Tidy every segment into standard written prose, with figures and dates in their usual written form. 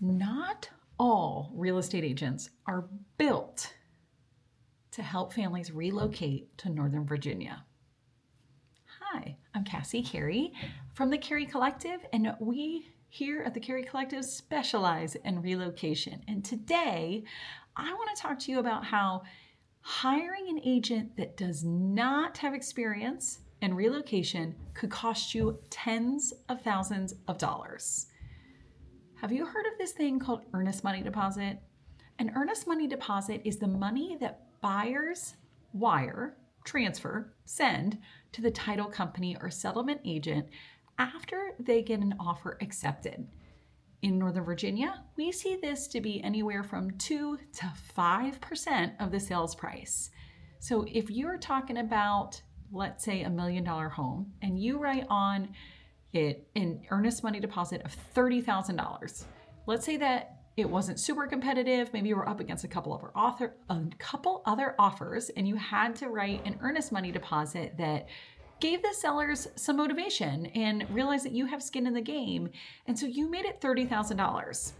Not all real estate agents are built to help families relocate to Northern Virginia. Hi, I'm Cassie Carey from the Carey Collective, and we here at the Carey Collective specialize in relocation. And today, I want to talk to you about how hiring an agent that does not have experience in relocation could cost you tens of thousands of dollars. Have you heard of this thing called earnest money deposit? An earnest money deposit is the money that buyers wire, transfer, send to the title company or settlement agent after they get an offer accepted. In Northern Virginia, we see this to be anywhere from 2 to 5% of the sales price. So if you're talking about, let's say, $1 million home, and you write on it an earnest money deposit of $30,000. Let's say that it wasn't super competitive. Maybe you were up against a couple other offers, and you had to write an earnest money deposit that gave the sellers some motivation and realized that you have skin in the game. And so you made it $30,000.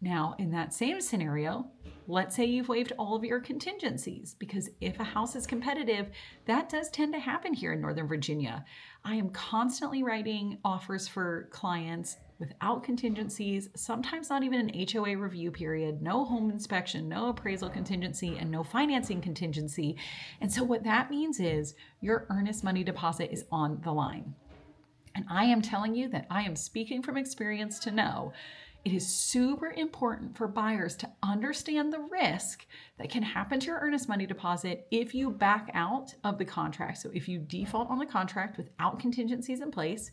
Now, in that same scenario, let's say you've waived all of your contingencies, because if a house is competitive, that does tend to happen here in Northern Virginia. I am constantly writing offers for clients without contingencies, sometimes not even an HOA review period, no home inspection, no appraisal contingency, and no financing contingency. And so what that means is your earnest money deposit is on the line. And I am telling you that I am speaking from experience to know it is super important for buyers to understand the risk that can happen to your earnest money deposit if you back out of the contract. So if you default on the contract without contingencies in place,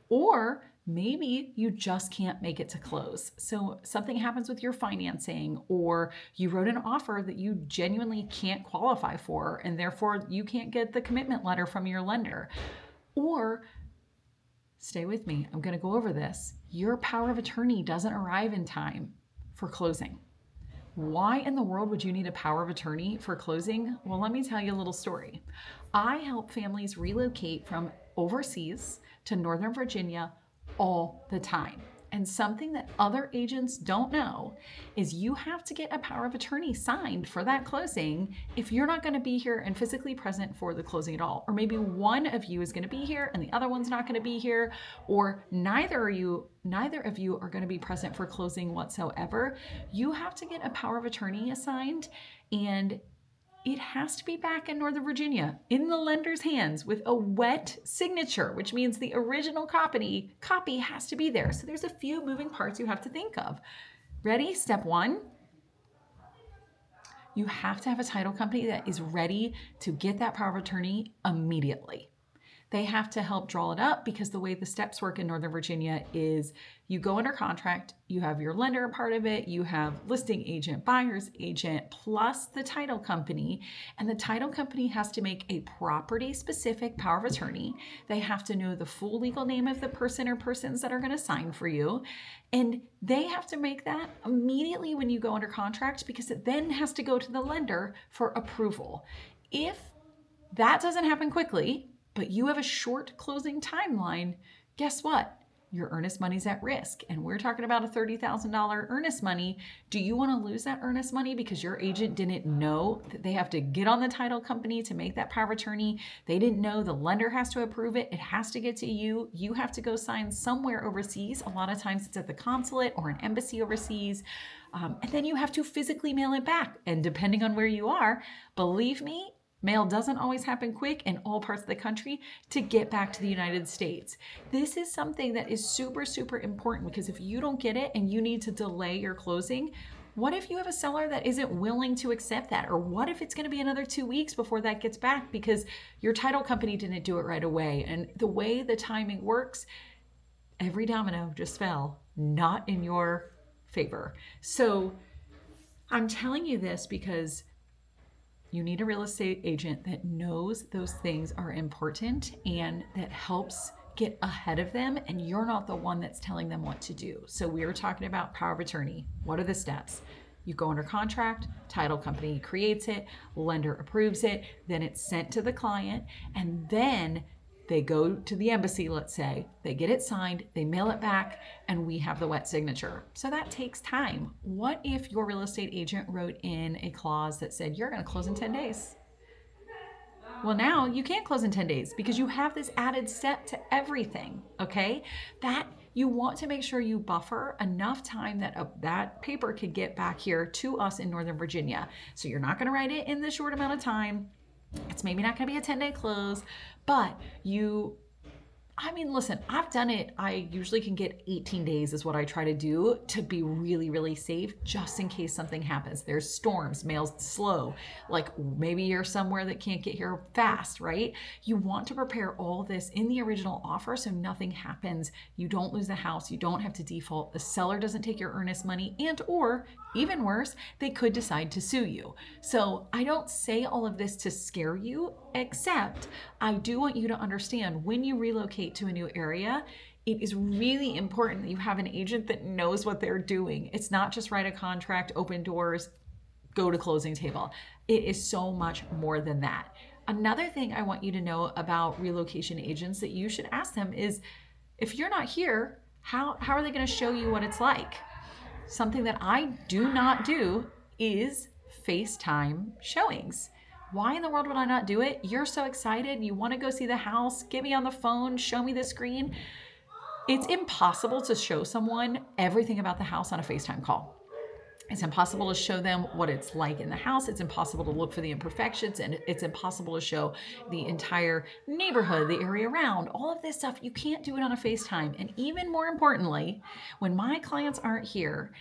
or maybe you just can't make it to close. So something happens with your financing, or you wrote an offer that you genuinely can't qualify for, and therefore you can't get the commitment letter from your lender. Or stay with me, I'm going to go over this. Your power of attorney doesn't arrive in time for closing. Why in the world would you need a power of attorney for closing? Well, let me tell you a little story. I help families relocate from overseas to Northern Virginia all the time. And something that other agents don't know is you have to get a power of attorney signed for that closing if you're not going to be here and physically present for the closing at all. Or maybe one of you is going to be here and the other one's not going to be here, or neither of you are going to be present for closing whatsoever. You have to get a power of attorney assigned, and it has to be back in Northern Virginia in the lender's hands with a wet signature, which means the original copy has to be there. So there's a few moving parts you have to think of. Ready? Step one, you have to have a title company that is ready to get that power of attorney immediately. They have to help draw it up, because the way the steps work in Northern Virginia is you go under contract, you have your lender a part of it, you have listing agent, buyer's agent, plus the title company. And the title company has to make a property specific power of attorney. They have to know the full legal name of the person or persons that are going to sign for you. And they have to make that immediately when you go under contract, because it then has to go to the lender for approval. If that doesn't happen quickly, but you have a short closing timeline, guess what? Your earnest money's at risk. And we're talking about a $30,000 earnest money. Do you want to lose that earnest money because your agent didn't know that they have to get on the title company to make that power of attorney? They didn't know the lender has to approve it. It has to get to you. You have to go sign somewhere overseas. A lot of times it's at the consulate or an embassy overseas. And then you have to physically mail it back. And depending on where you are, believe me, mail doesn't always happen quick in all parts of the country to get back to the United States. This is something that is super, super important, because if you don't get it and you need to delay your closing, what if you have a seller that isn't willing to accept that? Or what if it's going to be another 2 weeks before that gets back because your title company didn't do it right away? And the way the timing works, every domino just fell, not in your favor. So I'm telling you this because you need a real estate agent that knows those things are important and that helps get ahead of them, and you're not the one that's telling them what to do. So we were talking about power of attorney. What are the steps? You go under contract, title company creates it, lender approves it, then it's sent to the client, and then They go to the embassy, let's say, they get it signed, they mail it back, and we have the wet signature. So that takes time. What if your real estate agent wrote in a clause that said, you're going to close in 10 days? Well, now you can't close in 10 days because you have this added step to everything, okay? That you want to make sure you buffer enough time that that paper could get back here to us in Northern Virginia. So you're not going to write it in this short amount of time. It's maybe not going to be a 10-day close, but listen, I've done it. I usually can get 18 days is what I try to do to be really, really safe just in case something happens. There's storms, mail's slow. Like maybe you're somewhere that can't get here fast, right? You want to prepare all this in the original offer so nothing happens. You don't lose the house. You don't have to default. The seller doesn't take your earnest money or even worse, they could decide to sue you. So I don't say all of this to scare you, except I do want you to understand when you relocate to a new area, it is really important that you have an agent that knows what they're doing. It's not just write a contract, open doors, go to closing table. It is so much more than that. Another thing I want you to know about relocation agents that you should ask them is, if you're not here, how are they going to show you what it's like? Something that I do not do is FaceTime showings. Why in the world would I not do it? You're so excited. You want to go see the house. Get me on the phone. Show me the screen. It's impossible to show someone everything about the house on a FaceTime call. It's impossible to show them what it's like in the house. It's impossible to look for the imperfections, and it's impossible to show the entire neighborhood, the area around, all of this stuff. You can't do it on a FaceTime. And even more importantly, when my clients aren't here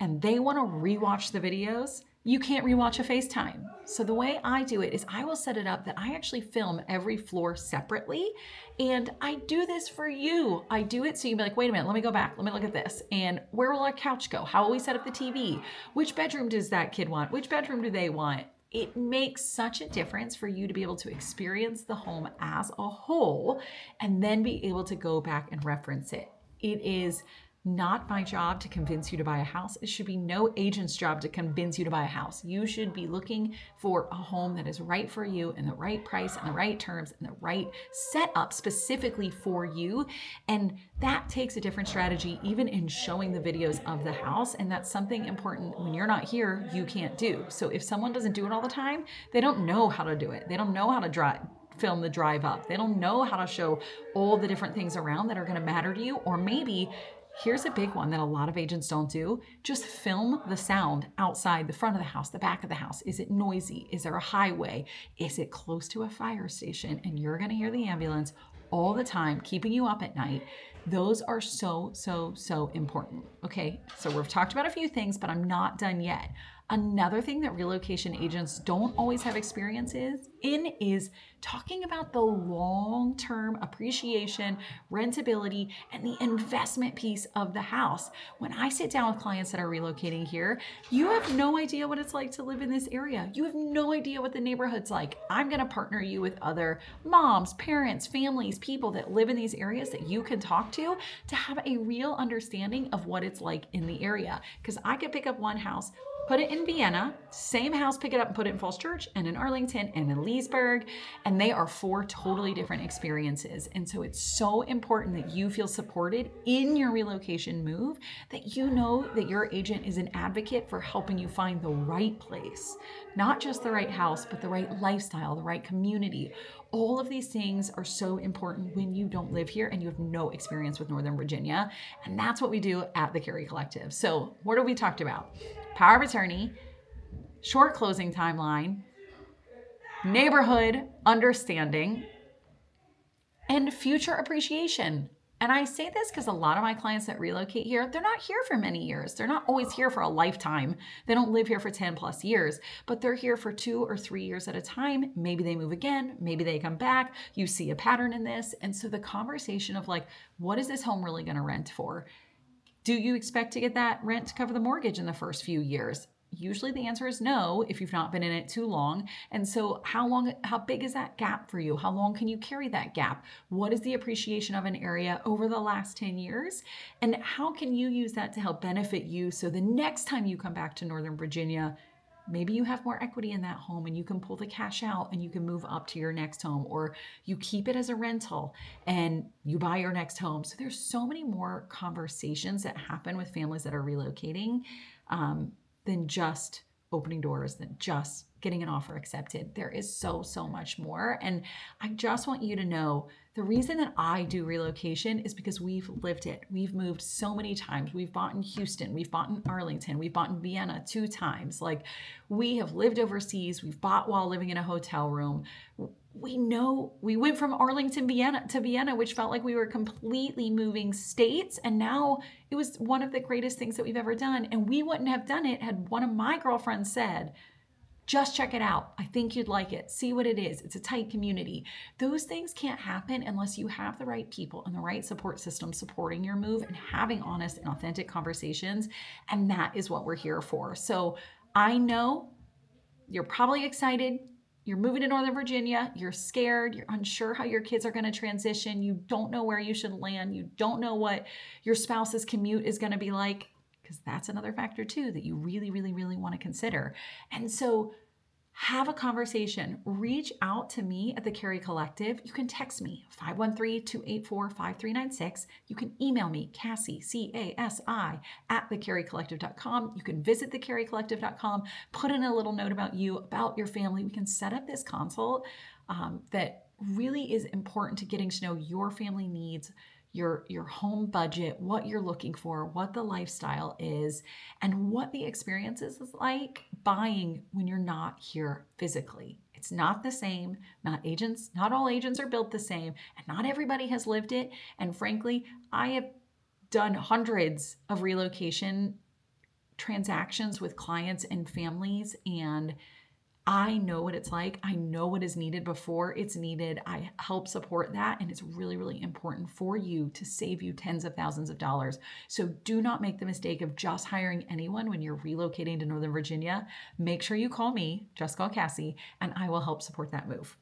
and they want to rewatch the videos, you can't rewatch a FaceTime. So the way I do it is I will set it up that I actually film every floor separately. And I do this for you. I do it so you can be like, wait a minute, let me go back. Let me look at this. And where will our couch go? How will we set up the TV? Which bedroom does that kid want? Which bedroom do they want? It makes such a difference for you to be able to experience the home as a whole and then be able to go back and reference it. It is not my job to convince you to buy a house. It should be no agent's job to convince you to buy a house. You should be looking for a home that is right for you and the right price and the right terms and the right setup specifically for you. And that takes a different strategy even in showing the videos of the house. And that's something important when you're not here, you can't do. So if someone doesn't do it all the time, they don't know how to do it. They don't know how to film the drive up. They don't know how to show all the different things around that are going to matter to you. Or maybe here's a big one that a lot of agents don't do. Just film the sound outside the front of the house, the back of the house. Is it noisy? Is there a highway? Is it close to a fire station? And you're going to hear the ambulance all the time, keeping you up at night. Those are so, so, so important. Okay, so we've talked about a few things, but I'm not done yet. Another thing that relocation agents don't always have experience in is talking about the long-term appreciation, rentability, and the investment piece of the house. When I sit down with clients that are relocating here, you have no idea what it's like to live in this area. You have no idea what the neighborhood's like. I'm going to partner you with other moms, parents, families, people that live in these areas that you can talk to have a real understanding of what it's like in the area. Because I could pick up one house, put it in Vienna, same house, pick it up and put it in Falls Church and in Arlington and in Leesburg, and they are 4 totally different experiences. And so it's so important that you feel supported in your relocation move, that you know that your agent is an advocate for helping you find the right place, not just the right house, but the right lifestyle, the right community. All of these things are so important when you don't live here and you have no experience with Northern Virginia. And that's what we do at the Carey Collective. So what have we talked about? Power of attorney, short closing timeline, neighborhood understanding, and future appreciation. And I say this because a lot of my clients that relocate here, they're not here for many years. They're not always here for a lifetime. They don't live here for 10 plus years, but they're here for 2 or 3 years at a time. Maybe they move again. Maybe they come back. You see a pattern in this. And so the conversation of like, what is this home really going to rent for? Do you expect to get that rent to cover the mortgage in the first few years? Usually the answer is no if you've not been in it too long. And so how big is that gap for you? How long can you carry that gap? What is the appreciation of an area over the last 10 years? And how can you use that to help benefit you so the next time you come back to Northern Virginia, Maybe you have more equity in that home and you can pull the cash out and you can move up to your next home, or you keep it as a rental and you buy your next home. So there's so many more conversations that happen with families that are relocating than just opening doors, than just getting an offer accepted. There is so much more. And I just want you to know the reason that I do relocation is because we've lived it. We've moved so many times. We've bought in Houston, we've bought in Arlington, we've bought in Vienna 2 times. Like, we have lived overseas, we've bought while living in a hotel room. We know we went from Arlington to Vienna, which felt like we were completely moving states. And now it was one of the greatest things that we've ever done. And we wouldn't have done it had one of my girlfriends said, just check it out. I think you'd like it. See what it is. It's a tight community. Those things can't happen unless you have the right people and the right support system supporting your move and having honest and authentic conversations. And that is what we're here for. So I know you're probably excited. You're moving to Northern Virginia. You're scared. You're unsure how your kids are going to transition. You don't know where you should land. You don't know what your spouse's commute is going to be like, because that's another factor too that you really want to consider. And so have a conversation. Reach out to me at the Carrie Collective. You can text me 513-284-5396. You can email me Cassie, C-A-S-I, at thecarriecollective.com. You can visit thecarriecollective.com, put in a little note about you, about your family. We can set up this consult that really is important to getting to know your family needs, your home budget, what you're looking for, what the lifestyle is, and what the experience is like buying when you're not here physically. It's not the same. Not all agents are built the same, and not everybody has lived it. And frankly, I have done hundreds of relocation transactions with clients and families, and I know what it's like. I know what is needed before it's needed. I help support that. And it's really important for you to save you tens of thousands of dollars. So do not make the mistake of just hiring anyone when you're relocating to Northern Virginia. Make sure you call me, just call Cassie, and I will help support that move.